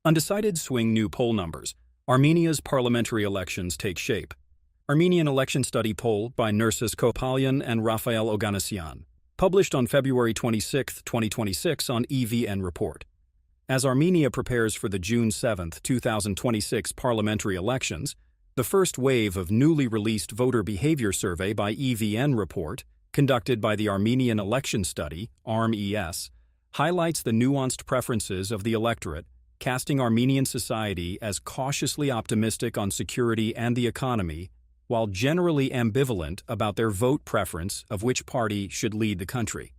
Undecided swing new poll numbers. Armenia's parliamentary elections take shape. Armenian Election Study poll by Nursis Kopalyan and Rafael Oganessian, published on February 26, 2026 on EVN Report. As Armenia prepares for the June 7, 2026 parliamentary elections, the first wave of newly released voter behavior survey by EVN Report, conducted by the Armenian Election Study, ARM-ES, highlights the nuanced preferences of the electorate, casting Armenian society as cautiously optimistic on security and the economy, while generally ambivalent about their vote preference of which party should lead the country.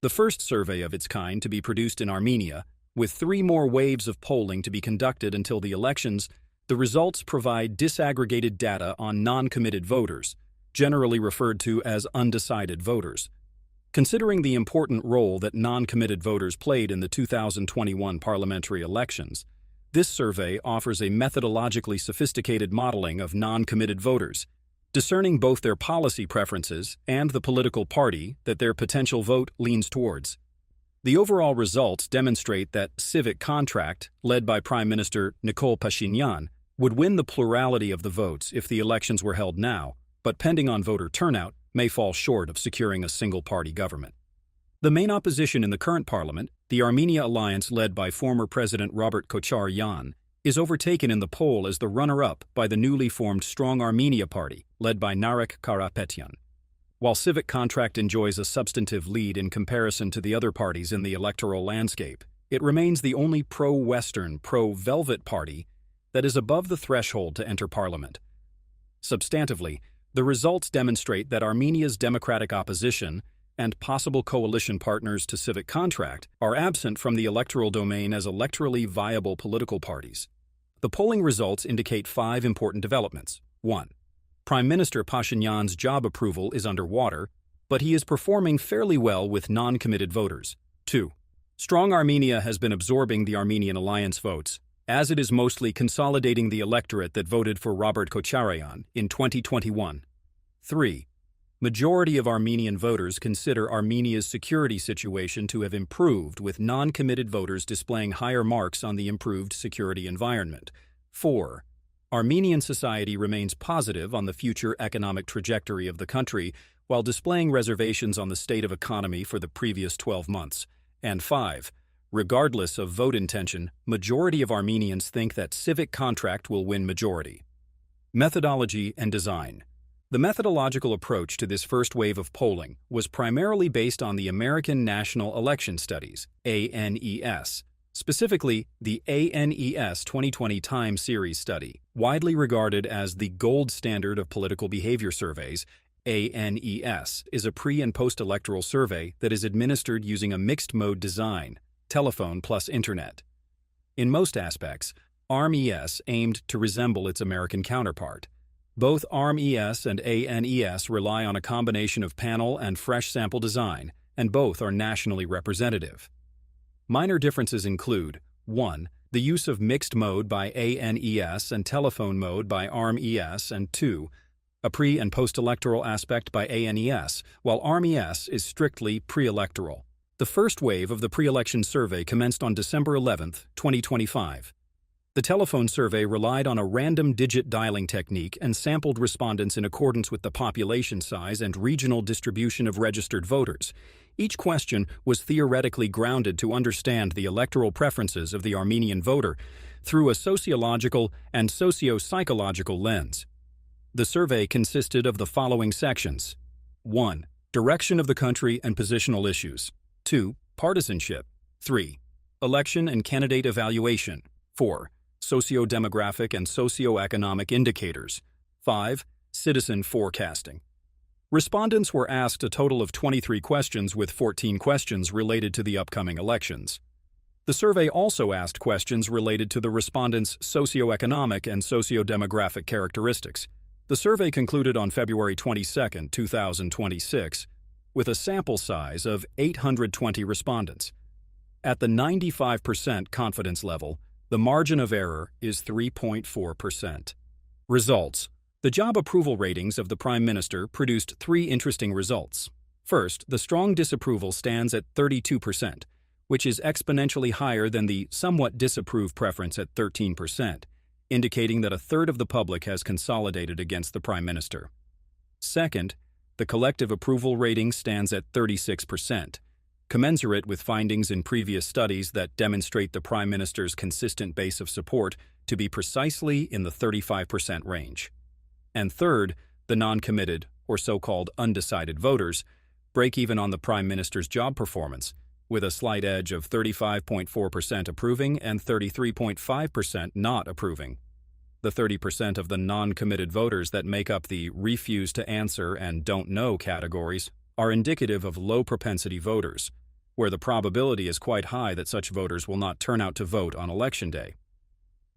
The first survey of its kind to be produced in Armenia, with 3 more waves of polling to be conducted until the elections, the results provide disaggregated data on non-committed voters, generally referred to as undecided voters. Considering the important role that non-committed voters played in the 2021 parliamentary elections, this survey offers a methodologically sophisticated modeling of non-committed voters, discerning both their policy preferences and the political party that their potential vote leans towards. The overall results demonstrate that Civic Contract, led by Prime Minister Nikol Pashinyan, would win the plurality of the votes if the elections were held now, but pending on voter turnout, may fall short of securing a single-party government. The main opposition in the current parliament, the Armenia Alliance led by former President Robert Kochar-Yan, is overtaken in the poll as the runner-up by the newly formed Strong Armenia Party, led by Narek Karapetyan. While Civic Contract enjoys a substantive lead in comparison to the other parties in the electoral landscape, it remains the only pro-Western, pro-Velvet party that is above the threshold to enter parliament. Substantively, the results demonstrate that Armenia's democratic opposition and possible coalition partners to Civic Contract are absent from the electoral domain as electorally viable political parties. The polling results indicate 5 important developments. 1. Prime Minister Pashinyan's job approval is underwater, but he is performing fairly well with non-committed voters. 2. Strong Armenia has been absorbing the Armenian Alliance votes, as it is mostly consolidating the electorate that voted for Robert Kocharayan in 2021. 3. Majority of Armenian voters consider Armenia's security situation to have improved, with non-committed voters displaying higher marks on the improved security environment. 4. Armenian society remains positive on the future economic trajectory of the country, while displaying reservations on the state of economy for the previous 12 months. And 5. Regardless of vote intention, majority of Armenians think that Civic Contract will win majority. Methodology and design. The methodological approach to this first wave of polling was primarily based on the American National Election Studies, ANES, specifically the ANES 2020 Time Series study, widely regarded as the gold standard of political behavior surveys. ANES is a pre- and post-electoral survey that is administered using a mixed-mode design, telephone plus internet. In most aspects, ARM-ES aimed to resemble its American counterpart. Both ARM-ES and ANES rely on a combination of panel and fresh sample design, and both are nationally representative. Minor differences include: 1. The use of mixed mode by ANES and telephone mode by ARM-ES, and 2. A pre- and post-electoral aspect by ANES, while ARM-ES is strictly pre-electoral. The first wave of the pre-election survey commenced on December 11, 2025. The telephone survey relied on a random digit dialing technique and sampled respondents in accordance with the population size and regional distribution of registered voters. Each question was theoretically grounded to understand the electoral preferences of the Armenian voter through a sociological and socio-psychological lens. The survey consisted of the following sections: 1. Direction of the country and positional issues. 2. Partisanship. 3. Election and candidate evaluation. 4. Socio-demographic and socio-economic indicators. 5. Citizen forecasting. Respondents were asked a total of 23 questions, with 14 questions related to the upcoming elections. The survey also asked questions related to the respondents' socio-economic and socio-demographic characteristics. The survey concluded on February 22, 2026, with a sample size of 820 respondents. At the 95% confidence level, the margin of error is 3.4%. Results. The job approval ratings of the Prime Minister produced 3 interesting results. First, the strong disapproval stands at 32%, which is exponentially higher than the somewhat disapprove preference at 13%, indicating that a third of the public has consolidated against the Prime Minister. Second, the collective approval rating stands at 36%, commensurate with findings in previous studies that demonstrate the Prime Minister's consistent base of support to be precisely in the 35% range. And third, the non-committed, or so-called undecided voters, break even on the Prime Minister's job performance, with a slight edge of 35.4% approving and 33.5% not approving. The 30% of the non-committed voters that make up the refuse to answer and don't know categories are indicative of low-propensity voters, where the probability is quite high that such voters will not turn out to vote on Election Day.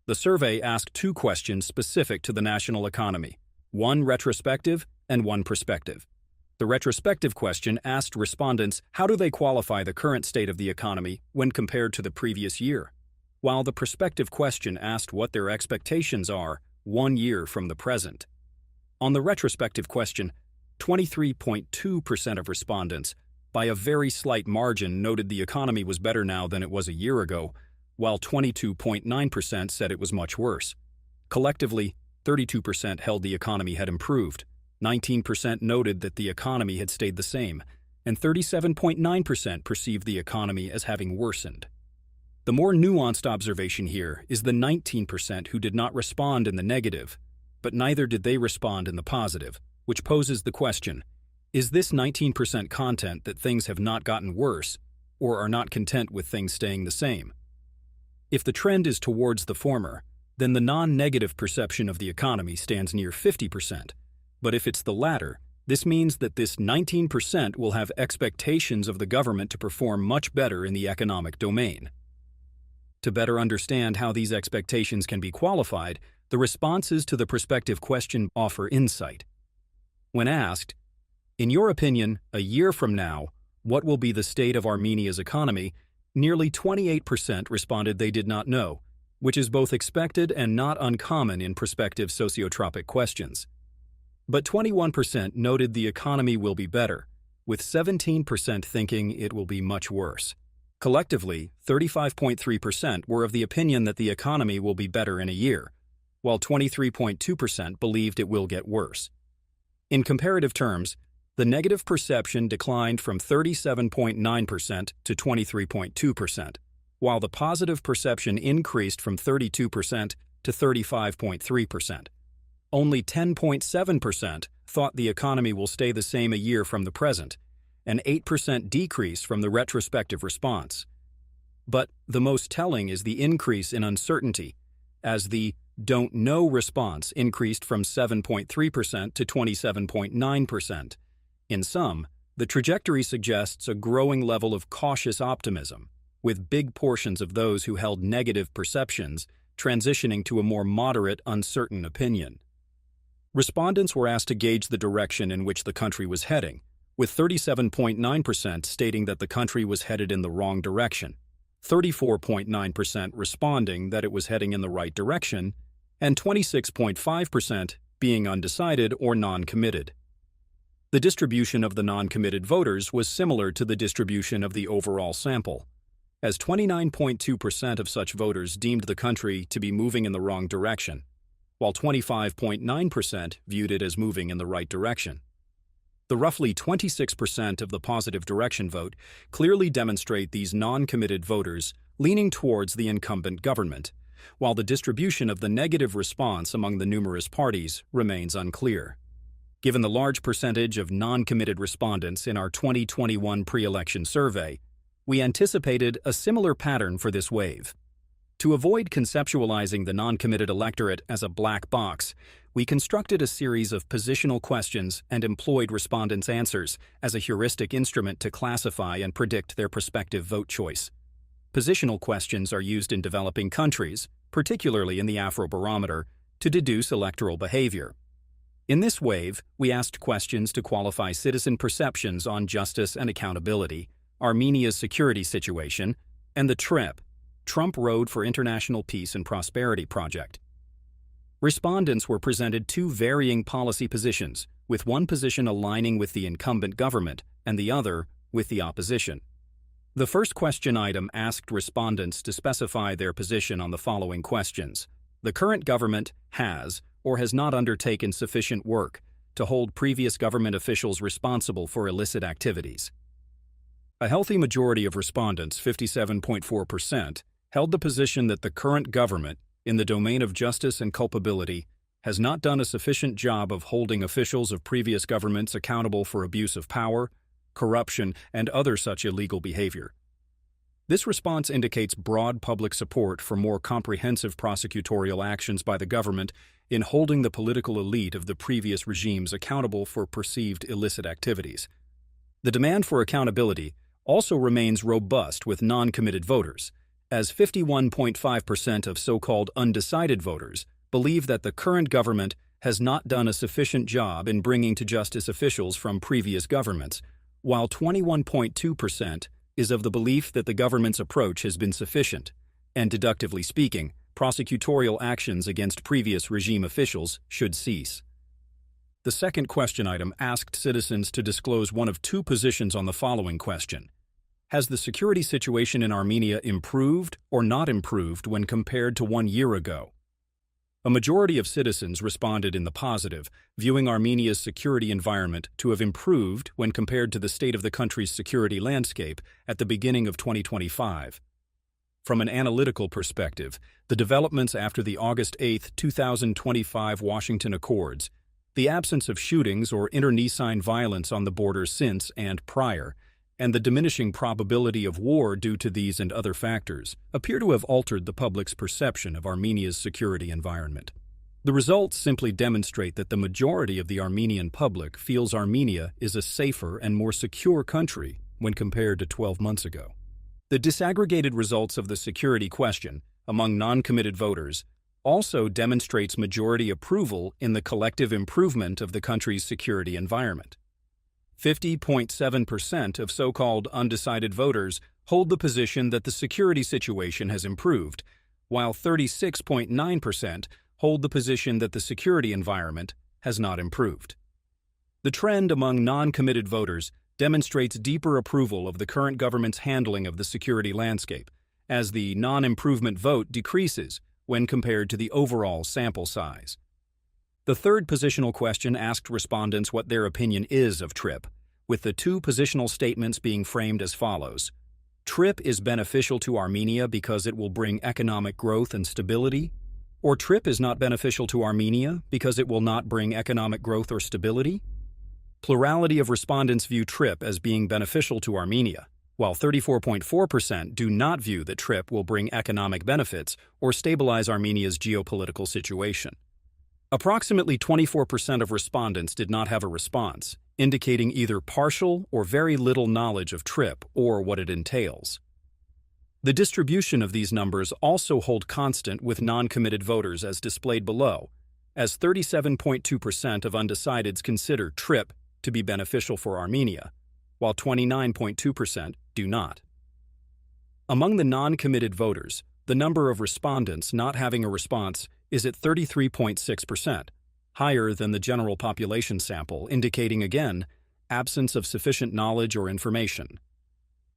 The survey asked 2 questions specific to the national economy, one retrospective and one prospective. The retrospective question asked respondents how do they qualify the current state of the economy when compared to the previous year, while the prospective question asked what their expectations are 1 year from the present. On the retrospective question, 23.2% of respondents, by a very slight margin, noted the economy was better now than it was a year ago, while 22.9% said it was much worse. Collectively, 32% held the economy had improved, 19% noted that the economy had stayed the same, and 37.9% perceived the economy as having worsened. The more nuanced observation here is the 19% who did not respond in the negative, but neither did they respond in the positive, which poses the question, is this 19% content that things have not gotten worse or are not content with things staying the same? If the trend is towards the former, then the non-negative perception of the economy stands near 50%. But if it's the latter, this means that this 19% will have expectations of the government to perform much better in the economic domain. To better understand how these expectations can be qualified, the responses to the prospective question offer insight. When asked, in your opinion, a year from now, what will be the state of Armenia's economy, nearly 28% responded they did not know, which is both expected and not uncommon in prospective sociotropic questions. But 21% noted the economy will be better, with 17% thinking it will be much worse. Collectively, 35.3% were of the opinion that the economy will be better in a year, while 23.2% believed it will get worse. In comparative terms, the negative perception declined from 37.9% to 23.2%, while the positive perception increased from 32% to 35.3%. Only 10.7% thought the economy will stay the same a year from the present, an 8% decrease from the retrospective response. But the most telling is the increase in uncertainty, as the don't know response increased from 7.3% to 27.9%. In sum, the trajectory suggests a growing level of cautious optimism, with big portions of those who held negative perceptions transitioning to a more moderate, uncertain opinion. Respondents were asked to gauge the direction in which the country was heading, with 37.9% stating that the country was headed in the wrong direction, 34.9% responding that it was heading in the right direction, and 26.5% being undecided or non-committed. The distribution of the non-committed voters was similar to the distribution of the overall sample, as 29.2% of such voters deemed the country to be moving in the wrong direction, while 25.9% viewed it as moving in the right direction. The roughly 26% of the positive direction vote clearly demonstrate these non-committed voters leaning towards the incumbent government, while the distribution of the negative response among the numerous parties remains unclear. Given the large percentage of non-committed respondents in our 2021 pre-election survey, we anticipated a similar pattern for this wave. To avoid conceptualizing the non-committed electorate as a black box, we constructed a series of positional questions and employed respondents' answers as a heuristic instrument to classify and predict their prospective vote choice. Positional questions are used in developing countries, particularly in the Afrobarometer, to deduce electoral behavior. In this wave, we asked questions to qualify citizen perceptions on justice and accountability, Armenia's security situation, and the Trump Road for International Peace and Prosperity project. Respondents were presented 2 varying policy positions, with one position aligning with the incumbent government and the other with the opposition. The first question item asked respondents to specify their position on the following questions. The current government has or has not undertaken sufficient work to hold previous government officials responsible for illicit activities. A healthy majority of respondents, 57.4%, held the position that the current government, in the domain of justice and culpability, has not done a sufficient job of holding officials of previous governments accountable for abuse of power, corruption, and other such illegal behavior. This response indicates broad public support for more comprehensive prosecutorial actions by the government in holding the political elite of the previous regimes accountable for perceived illicit activities. The demand for accountability also remains robust with non-committed voters, as 51.5% of so-called undecided voters believe that the current government has not done a sufficient job in bringing to justice officials from previous governments, while 21.2% is of the belief that the government's approach has been sufficient, and deductively speaking, prosecutorial actions against previous regime officials should cease. The second question item asked citizens to disclose one of two positions on the following question. Has the security situation in Armenia improved or not improved when compared to 1 year ago? A majority of citizens responded in the positive, viewing Armenia's security environment to have improved when compared to the state of the country's security landscape at the beginning of 2025. From an analytical perspective, the developments after the August 8, 2025 Washington Accords, the absence of shootings or internecine violence on the border since and prior, and the diminishing probability of war due to these and other factors, appear to have altered the public's perception of Armenia's security environment. The results simply demonstrate that the majority of the Armenian public feels Armenia is a safer and more secure country when compared to 12 months ago. The disaggregated results of the security question among non-committed voters also demonstrates majority approval in the collective improvement of the country's security environment. 50.7% of so-called undecided voters hold the position that the security situation has improved, while 36.9% hold the position that the security environment has not improved. The trend among non-committed voters demonstrates deeper approval of the current government's handling of the security landscape, as the non-improvement vote decreases when compared to the overall sample size. The third positional question asked respondents what their opinion is of TRIP, with the two positional statements being framed as follows. TRIP is beneficial to Armenia because it will bring economic growth and stability, or TRIP is not beneficial to Armenia because it will not bring economic growth or stability? Plurality of respondents view TRIP as being beneficial to Armenia, while 34.4% do not view that TRIP will bring economic benefits or stabilize Armenia's geopolitical situation. Approximately 24% of respondents did not have a response, indicating either partial or very little knowledge of TRIP or what it entails. The distribution of these numbers also hold constant with non-committed voters as displayed below, as 37.2% of undecideds consider TRIP to be beneficial for Armenia, while 29.2% do not. Among the non-committed voters, the number of respondents not having a response is at 33.6%, higher than the general population sample, indicating again absence of sufficient knowledge or information.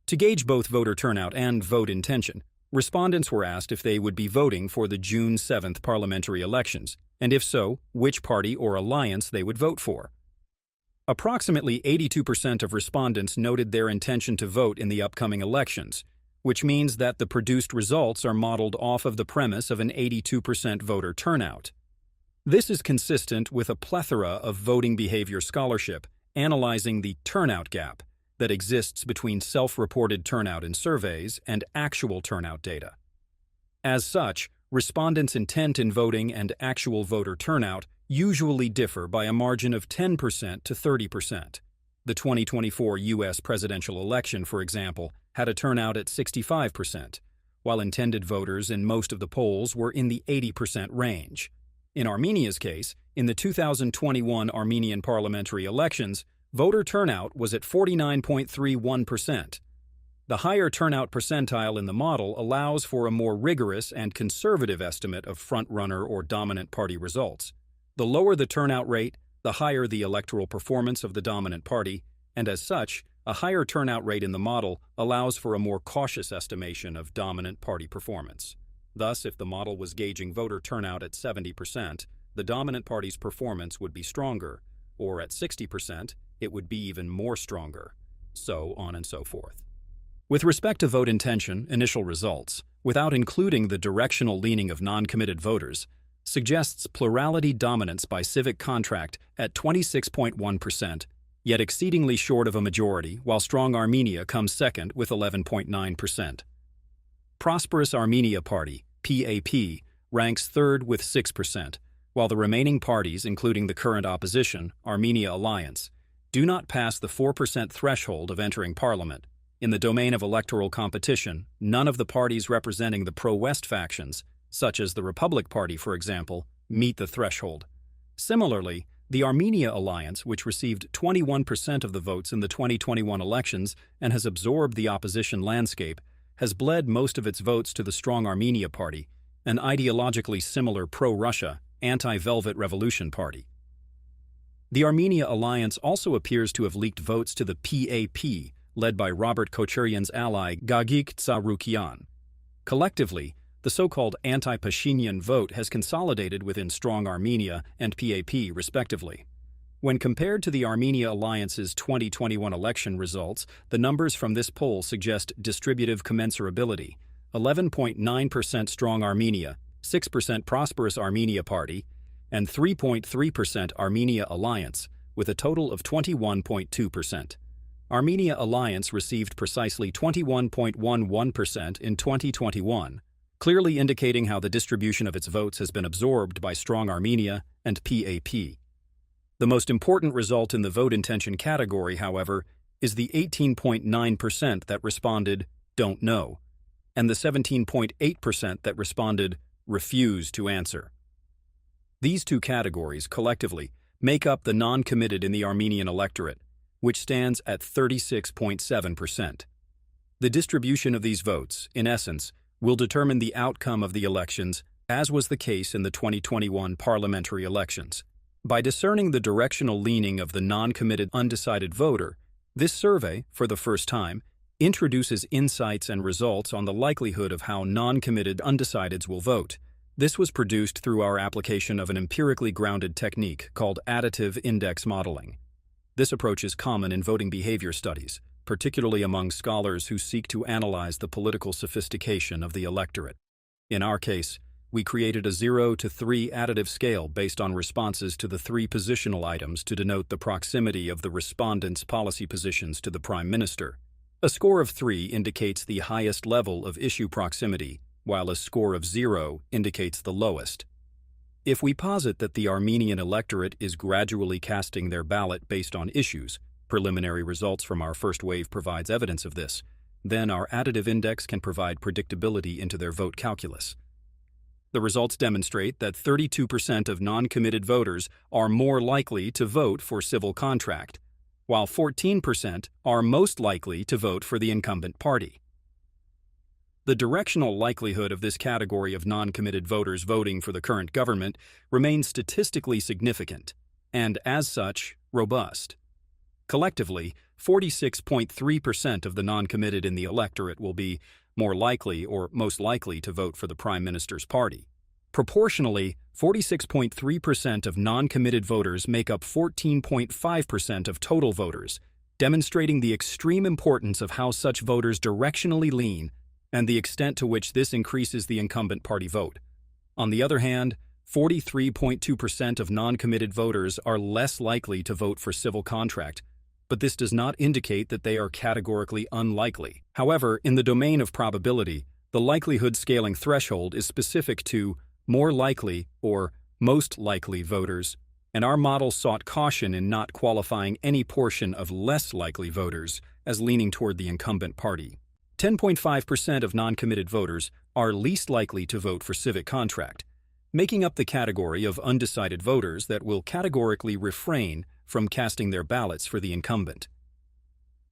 To gauge both voter turnout and vote intention, respondents were asked if they would be voting for the June 7th parliamentary elections, and if so, which party or alliance they would vote for. Approximately 82% of respondents noted their intention to vote in the upcoming elections, which means that the produced results are modeled off of the premise of an 82% voter turnout. This is consistent with a plethora of voting behavior scholarship analyzing the turnout gap that exists between self-reported turnout in surveys and actual turnout data. As such, respondents' intent in voting and actual voter turnout usually differ by a margin of 10% to 30%. The 2024 U.S. presidential election, for example, had a turnout at 65%, while intended voters in most of the polls were in the 80% range. In Armenia's case, in the 2021 Armenian parliamentary elections, voter turnout was at 49.31%. The higher turnout percentile in the model allows for a more rigorous and conservative estimate of front-runner or dominant party results. The lower the turnout rate, the higher the electoral performance of the dominant party, and as such, A higher turnout rate in the model allows for a more cautious estimation of dominant party performance. Thus, if the model was gauging voter turnout at 70%, the dominant party's performance would be stronger, or at 60%, it would be even more stronger, so on and so forth. With respect to vote intention, initial results, without including the directional leaning of non-committed voters, suggests plurality dominance by civic contract at 26.1%, yet exceedingly short of a majority, while strong Armenia comes second with 11.9%. Prosperous Armenia Party, PAP, ranks third with 6%, while the remaining parties, including the current opposition, Armenia Alliance, do not pass the 4% threshold of entering parliament. In the domain of electoral competition, none of the parties representing the pro-West factions, such as the Republic Party, for example, meet the threshold. Similarly, the Armenia Alliance, which received 21% of the votes in the 2021 elections and has absorbed the opposition landscape, has bled most of its votes to the Strong Armenia Party, an ideologically similar pro-Russia, anti-Velvet Revolution party. The Armenia Alliance also appears to have leaked votes to the PAP, led by Robert Kochuryan's ally Gagik Tsarukian. Collectively, the so-called anti-Pashinyan vote has consolidated within Strong Armenia and PAP, respectively. When compared to the Armenia Alliance's 2021 election results, the numbers from this poll suggest distributive commensurability: 11.9% Strong Armenia, 6% Prosperous Armenia Party, and 3.3% Armenia Alliance, with a total of 21.2%. Armenia Alliance received precisely 21.11% in 2021, clearly indicating how the distribution of its votes has been absorbed by Strong Armenia and PAP. The most important result in the vote intention category, however, is the 18.9% that responded, "don't know," and the 17.8% that responded, "refuse to answer." These two categories, collectively, make up the non-committed in the Armenian electorate, which stands at 36.7%. The distribution of these votes, in essence, will determine the outcome of the elections, as was the case in the 2021 parliamentary elections. By discerning the directional leaning of the non-committed undecided voter, this survey, for the first time, introduces insights and results on the likelihood of how non-committed undecideds will vote. This was produced through our application of an empirically grounded technique called additive index modeling. This approach is common in voting behavior studies, particularly among scholars who seek to analyze the political sophistication of the electorate. In our case, we created a 0 to 3 additive scale based on responses to the 3 positional items to denote the proximity of the respondents' policy positions to the Prime Minister. A score of 3 indicates the highest level of issue proximity, while a score of 0 indicates the lowest. If we posit that the Armenian electorate is gradually casting their ballot based on issues, preliminary results from our first wave provides evidence of this, then our additive index can provide predictability into their vote calculus. The results demonstrate that 32% of non-committed voters are more likely to vote for civil contract, while 14% are most likely to vote for the incumbent party. The directional likelihood of this category of non-committed voters voting for the current government remains statistically significant, and as such, robust. Collectively, 46.3% of the non-committed in the electorate will be more likely or most likely to vote for the Prime Minister's party. Proportionally, 46.3% of non-committed voters make up 14.5% of total voters, demonstrating the extreme importance of how such voters directionally lean and the extent to which this increases the incumbent party vote. On the other hand, 43.2% of non-committed voters are less likely to vote for civil contract, but this does not indicate that they are categorically unlikely. However, in the domain of probability, the likelihood scaling threshold is specific to more likely or most likely voters, and our model sought caution in not qualifying any portion of less likely voters as leaning toward the incumbent party. 10.5% of non-committed voters are least likely to vote for civic contract, making up the category of undecided voters that will categorically refrain from casting their ballots for the incumbent.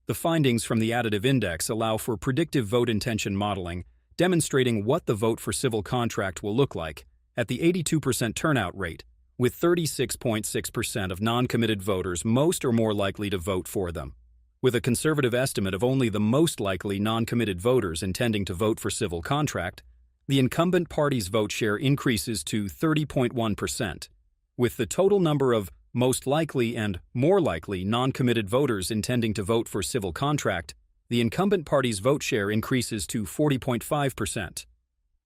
The findings from the additive index allow for predictive vote intention modeling, demonstrating what the vote for civil contract will look like at the 82% turnout rate, with 36.6% of non-committed voters most or more likely to vote for them. With a conservative estimate of only the most likely non-committed voters intending to vote for civil contract, the incumbent party's vote share increases to 30.1%. With the total number of most likely and more likely non-committed voters intending to vote for civil contract, the incumbent party's vote share increases to 40.5%.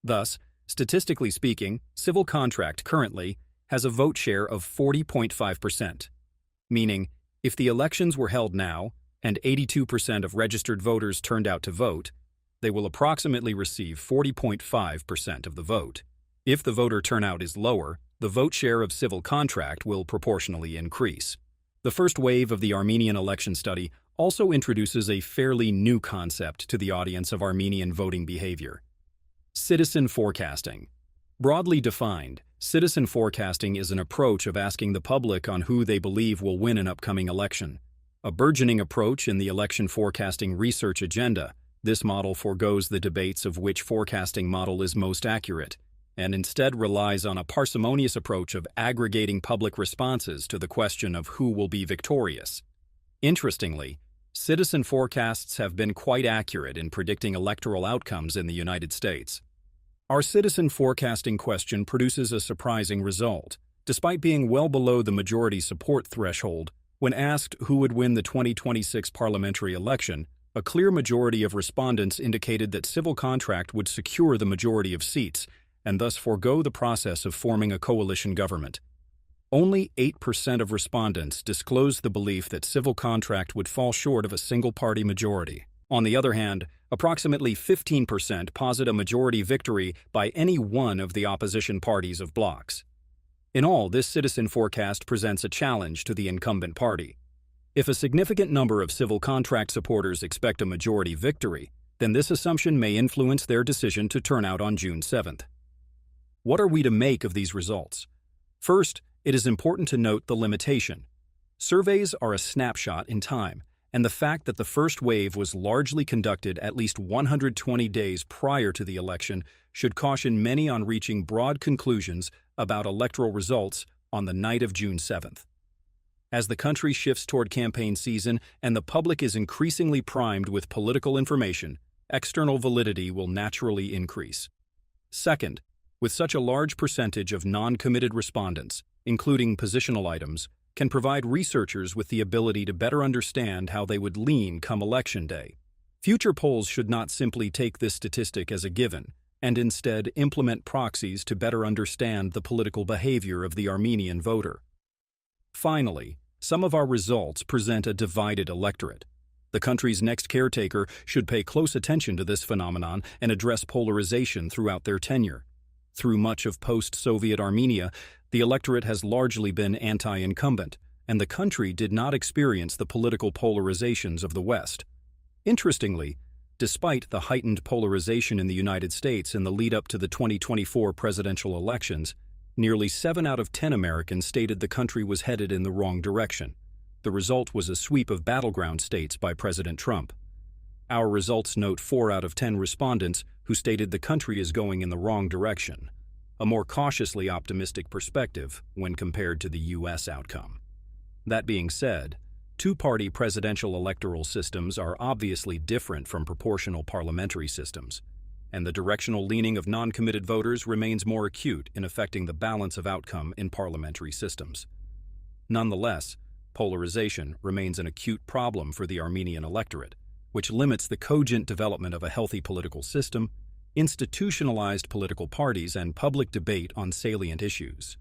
Thus, statistically speaking, civil contract currently has a vote share of 40.5%, meaning if the elections were held now and 82% of registered voters turned out to vote, they will approximately receive 40.5% of the vote. If the voter turnout is lower, the vote share of civil contract will proportionally increase. The first wave of the Armenian Election Study also introduces a fairly new concept to the audience of Armenian voting behavior: citizen forecasting. Broadly defined, citizen forecasting is an approach of asking the public on who they believe will win an upcoming election. A burgeoning approach in the election forecasting research agenda, this model forgoes the debates of which forecasting model is most accurate, and instead relies on a parsimonious approach of aggregating public responses to the question of who will be victorious. Interestingly, citizen forecasts have been quite accurate in predicting electoral outcomes in the United States. Our citizen forecasting question produces a surprising result. Despite being well below the majority support threshold, when asked who would win the 2026 parliamentary election, a clear majority of respondents indicated that civil contract would secure the majority of seats and thus forego the process of forming a coalition government. Only 8% of respondents disclosed the belief that civil contract would fall short of a single-party majority. On the other hand, approximately 15% posit a majority victory by any one of the opposition parties of blocs. In all, this citizen forecast presents a challenge to the incumbent party. If a significant number of civil contract supporters expect a majority victory, then this assumption may influence their decision to turn out on June 7th. What are we to make of these results? First, it is important to note the limitation. Surveys are a snapshot in time, and the fact that the first wave was largely conducted at least 120 days prior to the election should caution many on reaching broad conclusions about electoral results on the night of June 7th. As the country shifts toward campaign season and the public is increasingly primed with political information, external validity will naturally increase. Second, with such a large percentage of non-committed respondents, including positional items, can provide researchers with the ability to better understand how they would lean come election day. Future polls should not simply take this statistic as a given, and instead implement proxies to better understand the political behavior of the Armenian voter. Finally, some of our results present a divided electorate. The country's next caretaker should pay close attention to this phenomenon and address polarization throughout their tenure. Through much of post-Soviet Armenia, the electorate has largely been anti-incumbent, and the country did not experience the political polarizations of the West. Interestingly, despite the heightened polarization in the United States in the lead-up to the 2024 presidential elections, nearly 7 out of 10 Americans stated the country was headed in the wrong direction. The result was a sweep of battleground states by President Trump. Our results note 4 out of 10 respondents who stated the country is going in the wrong direction, a more cautiously optimistic perspective when compared to the U.S. outcome. That being said, two-party presidential electoral systems are obviously different from proportional parliamentary systems, and the directional leaning of non-committed voters remains more acute in affecting the balance of outcome in parliamentary systems. Nonetheless, polarization remains an acute problem for the Armenian electorate, which limits the cogent development of a healthy political system, institutionalized political parties, and public debate on salient issues.